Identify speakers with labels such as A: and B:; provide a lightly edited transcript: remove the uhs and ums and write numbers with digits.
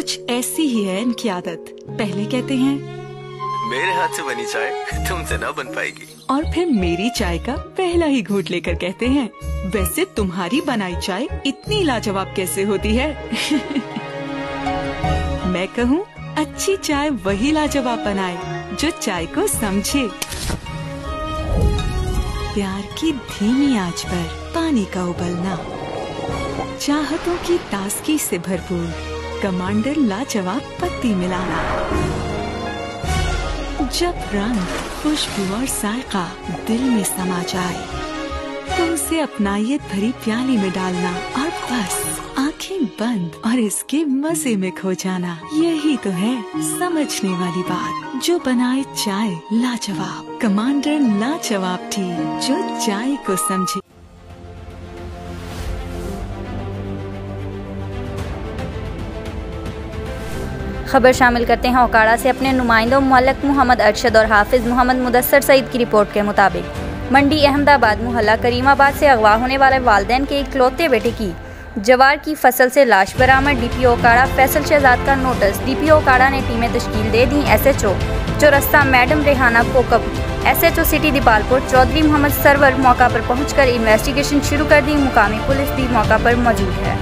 A: कुछ ऐसी ही है इनकी आदत। पहले कहते हैं
B: मेरे हाथ से बनी चाय तुमसे ना बन पाएगी,
A: और फिर मेरी चाय का पहला ही घूंट लेकर कहते हैं वैसे तुम्हारी बनाई चाय इतनी लाजवाब कैसे होती है। मैं कहूँ अच्छी चाय वही लाजवाब बनाए जो चाय को समझे। प्यार की धीमी आंच पर पानी का उबलना, चाहतों की ताजगी से भरपूर कमांडर लाजवाब पत्ती मिलाना। जब रंग, खुशबू और जायका दिल में समा जाए तो उसे अपनायत भरी प्याली में डालना और बस आंखें बंद और इसके मजे में खो जाना। यही तो है समझने वाली बात जो बनाए चाय लाजवाब। कमांडर लाजवाब टी जो चाय को समझे।
C: खबर शामिल करते हैं ओकाड़ा से। अपने नुमाइंदों मुअल्लक मोहम्मद अरशद और हाफिज मोहम्मद मुदस्सर सईद की रिपोर्ट के मुताबिक मंडी अहमदाबाद मोहल्ला करीमाबाद से अगवा होने वाले वालिदैन के इकलौते बेटे की जवार की फसल से लाश बरामद। डीपीओ ओकाड़ा फैसल शहजाद का नोटिस। डीपीओ ओकाड़ा ने टीमें तश्कील दे दी। SHO Chowrasta madam Rehana Kokab, SHO city Dipalpur Chaudhry Mohammad Sarwar मौका पर पहुंचकर इन्वेस्टिगेशन शुरू कर दी। मुकामी पुलिस भी मौका पर मौजूद है।